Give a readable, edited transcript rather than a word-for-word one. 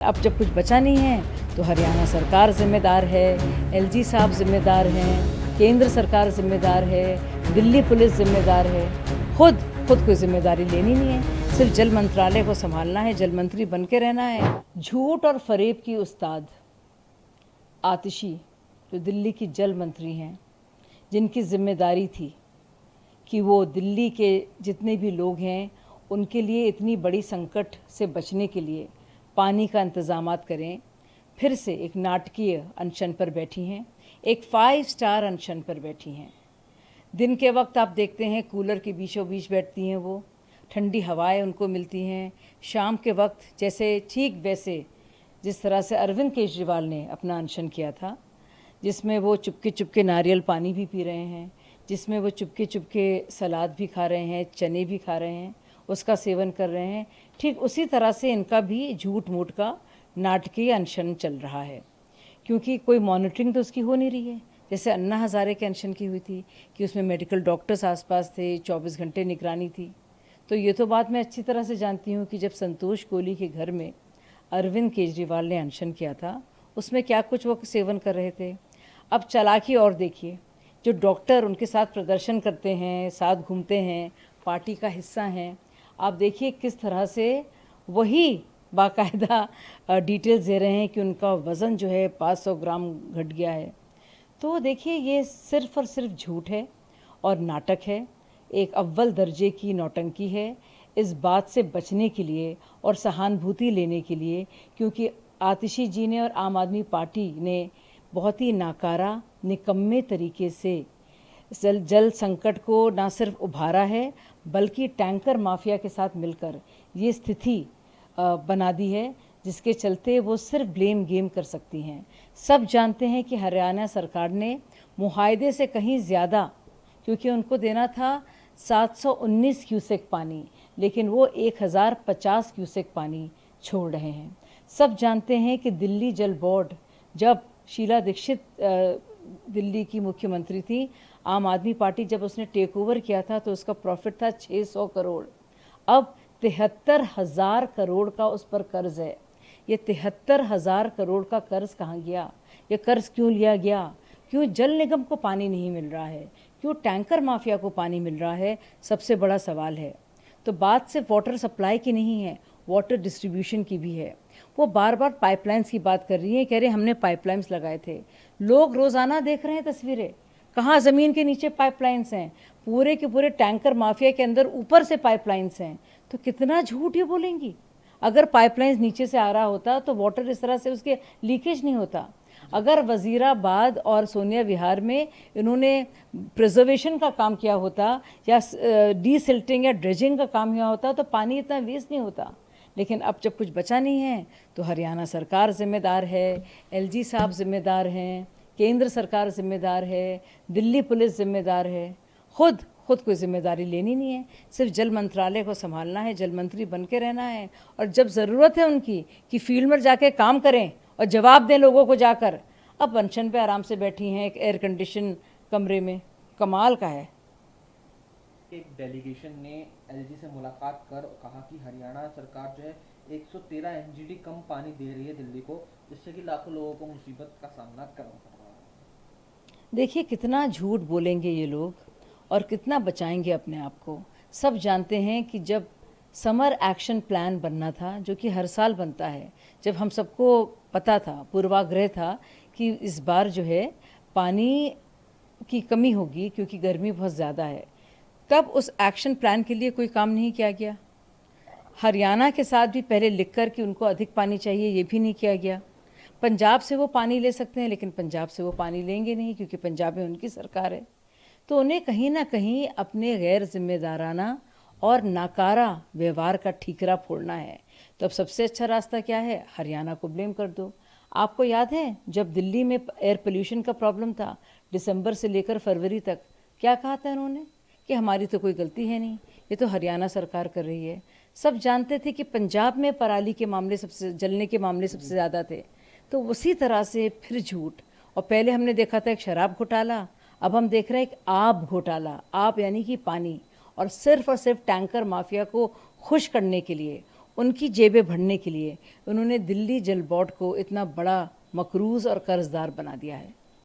अब जब कुछ बचा नहीं है तो हरियाणा सरकार जिम्मेदार है, एलजी साहब जिम्मेदार हैं, केंद्र सरकार जिम्मेदार है, दिल्ली पुलिस जिम्मेदार है। खुद कोई जिम्मेदारी लेनी नहीं है, सिर्फ जल मंत्रालय को संभालना है, जल मंत्री बन के रहना है। झूठ और फरेब की उस्ताद आतिशी जो दिल्ली की जल मंत्री हैं, जिनकी जिम्मेदारी थी कि वो दिल्ली के जितने भी लोग हैं उनके लिए इतनी बड़ी संकट से बचने के लिए पानी का इंतज़ामात करें, फिर से एक नाटकीय अनशन पर बैठी हैं, एक 5 स्टार अनशन पर बैठी हैं। दिन के वक्त आप देखते हैं कूलर के बीचों बीच बैठती हैं, वो ठंडी हवाएं उनको मिलती हैं। शाम के वक्त जैसे ठीक वैसे जिस तरह से अरविंद केजरीवाल ने अपना अनशन किया था, जिसमें वो चुपके चुपके नारियल पानी भी पी रहे हैं, जिसमें वो चुपके चुपके सलाद भी खा रहे हैं, चने भी खा रहे हैं, उसका सेवन कर रहे हैं, ठीक उसी तरह से इनका भी झूठ मूठ का नाटकीय अनशन चल रहा है। क्योंकि कोई मॉनिटरिंग तो उसकी हो नहीं रही है। जैसे अन्ना हज़ारे के अनशन की हुई थी कि उसमें मेडिकल डॉक्टर्स आसपास थे, 24 घंटे निगरानी थी। तो ये तो बात मैं अच्छी तरह से जानती हूँ कि जब संतोष कोहली के घर में अरविंद केजरीवाल ने अनशन किया था, उसमें क्या कुछ वो सेवन कर रहे थे। अब चालाकी और देखिए, जो डॉक्टर उनके साथ प्रदर्शन करते हैं, साथ घूमते हैं, पार्टी का हिस्सा हैं, आप देखिए किस तरह से वही बाकायदा डिटेल्स दे रहे हैं कि उनका वज़न जो है 500 ग्राम घट गया है। तो देखिए ये सिर्फ़ और सिर्फ झूठ है और नाटक है, एक अव्वल दर्जे की नौटंकी है इस बात से बचने के लिए और सहानुभूति लेने के लिए, क्योंकि आतिशी जी ने और आम आदमी पार्टी ने बहुत ही नाकारा निकम्मे तरीके से जल संकट को ना सिर्फ उभारा है बल्कि टैंकर माफिया के साथ मिलकर ये स्थिति बना दी है, जिसके चलते वो सिर्फ ब्लेम गेम कर सकती हैं। सब जानते हैं कि हरियाणा सरकार ने मुआहदे से कहीं ज़्यादा, क्योंकि उनको देना था 719 क्यूसेक पानी, लेकिन वो 1050 क्यूसेक पानी छोड़ रहे हैं। सब जानते हैं कि दिल्ली जल बोर्ड, जब शीला दीक्षित दिल्ली की मुख्यमंत्री थी, आम आदमी पार्टी जब उसने टेक ओवर किया था तो उसका प्रॉफिट था 600 करोड़। अब 73,000 करोड़ का उस पर कर्ज है। ये 73,000 करोड़ का कर्ज कहाँ गया? ये कर्ज क्यों लिया गया? क्यों जल निगम को पानी नहीं मिल रहा है? क्यों टैंकर माफिया को पानी मिल रहा है? सबसे बड़ा सवाल है। तो बात सिर्फ वाटर सप्लाई की नहीं है, वाटर डिस्ट्रीब्यूशन की भी है। वो बार बार पाइपलाइंस की बात कर रही है, कह रहे हमने पाइपलाइंस लगाए थे। लोग रोज़ाना देख रहे हैं तस्वीरें, कहाँ ज़मीन के नीचे पाइपलाइंस हैं, पूरे के पूरे टैंकर माफिया के अंदर ऊपर से पाइपलाइंस हैं। तो कितना झूठ ये बोलेंगी? अगर पाइपलाइंस नीचे से आ रहा होता तो वाटर इस तरह से उसके लीकेज नहीं होता। अगर वज़ीराबाद और सोनिया विहार में इन्होंने प्रिजर्वेशन का काम किया होता या डीसिल्टिंग या ड्रेजिंग का काम किया होता तो पानी इतना वेस्ट नहीं होता। लेकिन अब जब कुछ बचा नहीं है तो हरियाणा सरकार जिम्मेदार है, एलजी साहब जिम्मेदार हैं, केंद्र सरकार जिम्मेदार है, दिल्ली पुलिस जिम्मेदार है। खुद कोई जिम्मेदारी लेनी नहीं है, सिर्फ जल मंत्रालय को संभालना है, जल मंत्री बन के रहना है। और जब ज़रूरत है उनकी कि फील्ड में जाके काम करें और जवाब दें लोगों को जाकर, अब अनशन पे आराम से बैठी हैं एक एयर कंडीशन कमरे में। कमाल का है। एक डेलीगेशन ने एलजी से मुलाकात कर कहा कि हरियाणा सरकार जो है 113 एमजीडी कम पानी दे रही है दिल्ली को, जिससे कि लाखों लोगों को मुसीबत का सामना करना पड़ रहा है। देखिए कितना झूठ बोलेंगे ये लोग और कितना बचाएंगे अपने आप को। सब जानते हैं कि जब समर एक्शन प्लान बनना था, जो कि हर साल बनता है, जब हम सबको पता था, पूर्वाग्रह था कि इस बार जो है पानी की कमी होगी क्योंकि गर्मी बहुत ज़्यादा है, तब उस एक्शन प्लान के लिए कोई काम नहीं किया गया। हरियाणा के साथ भी पहले लिखकर कि उनको अधिक पानी चाहिए, ये भी नहीं किया गया। पंजाब से वो पानी ले सकते हैं, लेकिन पंजाब से वो पानी लेंगे नहीं क्योंकि पंजाब में उनकी सरकार है। तो उन्हें कहीं ना कहीं अपने गैर जिम्मेदाराना और नाकारा व्यवहार का ठीकरा फोड़ना है। तो अब सबसे अच्छा रास्ता क्या है? हरियाणा को ब्लेम कर दो। आपको याद है जब दिल्ली में एयर पोल्यूशन का प्रॉब्लम था, दिसंबर से लेकर फरवरी तक क्या कहा था उन्होंने कि हमारी तो कोई गलती है नहीं, ये तो हरियाणा सरकार कर रही है। सब जानते थे कि पंजाब में पराली के मामले सबसे, जलने के मामले सबसे ज़्यादा थे। तो उसी तरह से फिर झूठ। और पहले हमने देखा था एक शराब घोटाला, अब हम देख रहे हैं एक आब घोटाला। आब यानी कि पानी, और सिर्फ टैंकर माफिया को खुश करने के लिए उनकी जेबें भरने के लिए उन्होंने दिल्ली जल बोर्ड को इतना बड़ा मकरूज़ और कर्जदार बना दिया है।